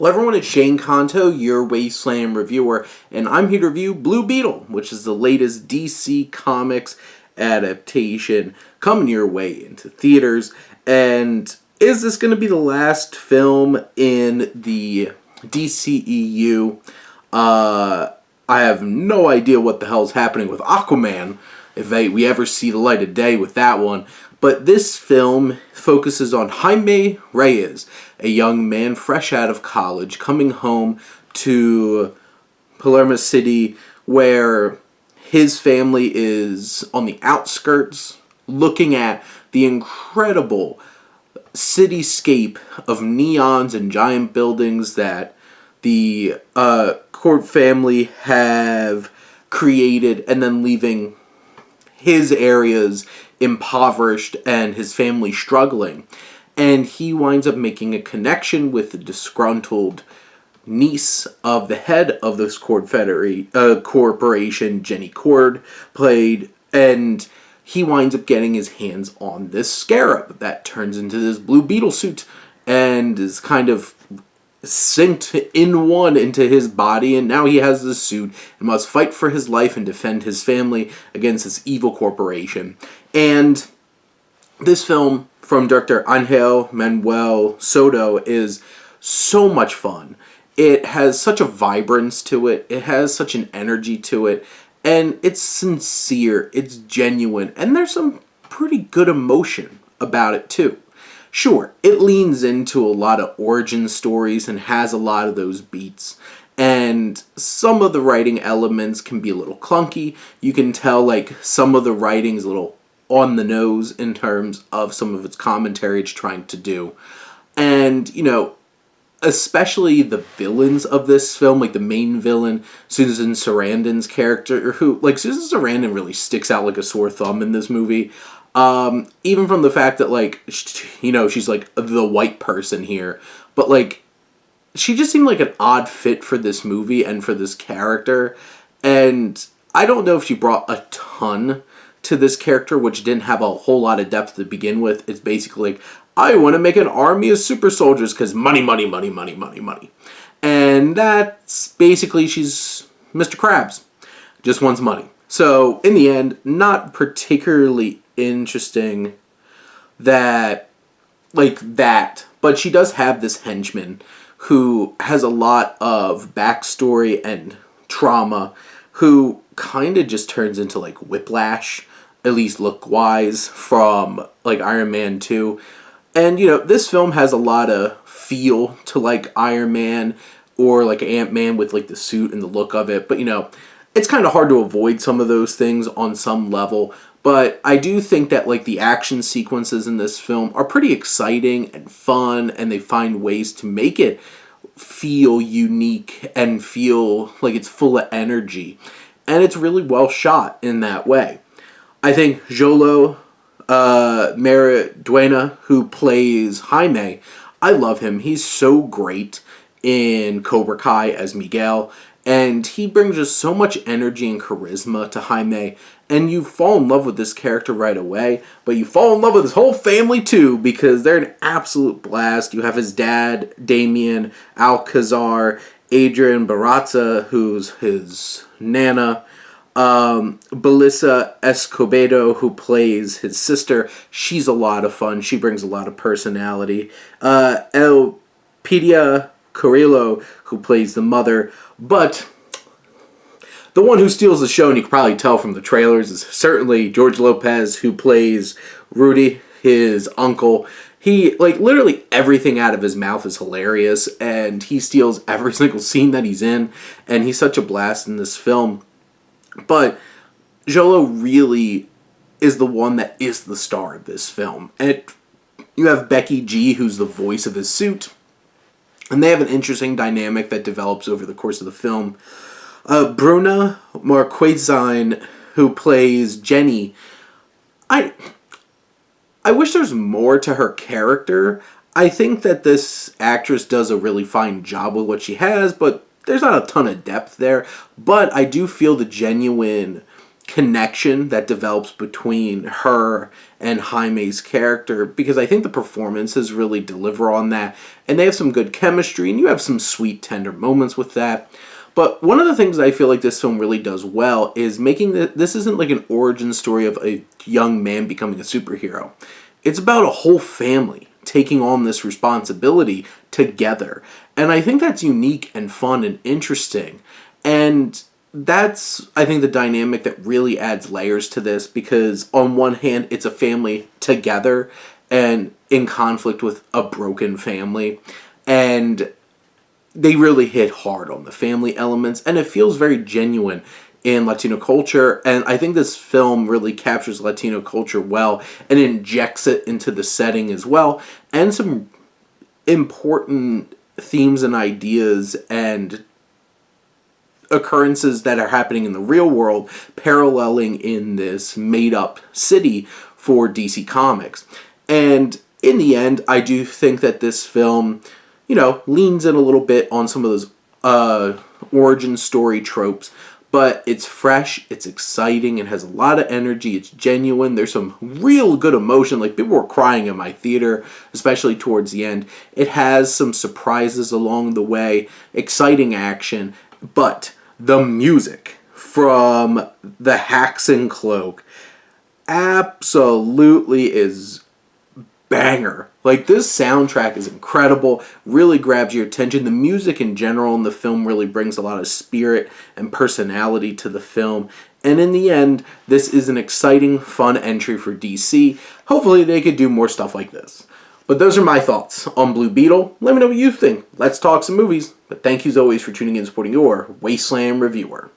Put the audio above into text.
Hello everyone, it's Shane Kanto, your Wasteland reviewer, and I'm here to review Blue Beetle, which is the latest DC Comics adaptation coming your way into theaters. And is this going to be the last film in the DCEU? I have no idea what the hell is happening with Aquaman, if we ever see the light of day with that one. But this film focuses on Jaime Reyes, a young man fresh out of college, coming home to Palermo City, where his family is on the outskirts, looking at the incredible cityscape of neons and giant buildings that the court family have created, and then leaving his areas impoverished and his family struggling. And he winds up making a connection with the disgruntled niece of the head of this corporation, Jenny Cord, played, and he winds up getting his hands on this scarab that turns into this Blue Beetle suit and is kind of synced into his body, and now he has this suit and must fight for his life and defend his family against this evil corporation. And this film from director Angel Manuel Soto is so much fun. It has such a vibrance to it. It has such an energy to it. And it's sincere. It's genuine. And there's some pretty good emotion about it too. Sure, it leans into a lot of origin stories and has a lot of those beats. And some of the writing elements can be a little clunky. You can tell like some of the writing is a little on the nose in terms of some of its commentary it's trying to do. And, you know, especially the villains of this film, like the main villain, Susan Sarandon's character, who, like, Susan Sarandon really sticks out like a sore thumb in this movie. Even from the fact that, like, she's like the white person here, but like, she just seemed like an odd fit for this movie and for this character. And I don't know if she brought a ton to this character, which didn't have a whole lot of depth to begin with. It's basically like, I want to make an army of super soldiers because money, money, money, money, money, money. And that's basically, she's Mr. Krabs. Just wants money. So, in the end, not particularly interesting that, but she does have this henchman who has a lot of backstory and trauma, who kind of just turns into like Whiplash, at least look-wise, from like Iron Man 2. And, you know, this film has a lot of feel to like Iron Man or like Ant-Man with like the suit and the look of it, but, you know, it's kind of hard to avoid some of those things on some level. But I do think that like the action sequences in this film are pretty exciting and fun, and they find ways to make it feel unique and feel like it's full of energy. And it's really well shot in that way. I think Jolo Mariduena, who plays Jaime, I love him. He's so great in Cobra Kai as Miguel. And he brings just so much energy and charisma to Jaime. And you fall in love with this character right away. But you fall in love with his whole family too, because they're an absolute blast. You have his dad, Damien Alcazar, Adrian Barraza, who's his nana, Belissa Escobedo, who plays his sister. She's a lot of fun. She brings a lot of personality. Elpidia Carrillo, who plays the mother. But the one who steals the show, and you can probably tell from the trailers, is certainly George Lopez, who plays Rudy, his uncle. He, like, literally everything out of his mouth is hilarious, and he steals every single scene that he's in, and he's such a blast in this film. But Jolo really is the one that is the star of this film. And you have Becky G, who's the voice of his suit, and they have an interesting dynamic that develops over the course of the film. Bruna Marquezine, who plays Jenny, I wish there's more to her character. I think that this actress does a really fine job with what she has, but there's not a ton of depth there. But I do feel the genuine connection that develops between her and Jaime's character, because I think the performances really deliver on that, and they have some good chemistry, and you have some sweet, tender moments with that. But one of the things I feel like this film really does well is making this isn't like an origin story of a young man becoming a superhero. It's about a whole family taking on this responsibility together. And I think that's unique and fun and interesting. And that's, I think, the dynamic that really adds layers to this, because on one hand, it's a family together and in conflict with a broken family. And they really hit hard on the family elements, and it feels very genuine in Latino culture. And I think this film really captures Latino culture well and injects it into the setting as well, and some important themes and ideas and occurrences that are happening in the real world paralleling in this made-up city for DC Comics. And in the end, I do think that this film, leans in a little bit on some of those origin story tropes, but it's fresh, it's exciting, it has a lot of energy, it's genuine, there's some real good emotion, like people were crying in my theater, especially towards the end. It has some surprises along the way, exciting action, but the music from the Haxon Cloak absolutely is banger. Like, this soundtrack is incredible, really grabs your attention. The music in general in the film really brings a lot of spirit and personality to the film. And in the end, this is an exciting, fun entry for DC. Hopefully they could do more stuff like this. But those are my thoughts on Blue Beetle. Let me know what you think. Let's talk some movies. But thank you as always for tuning in and supporting your Wasteland reviewer.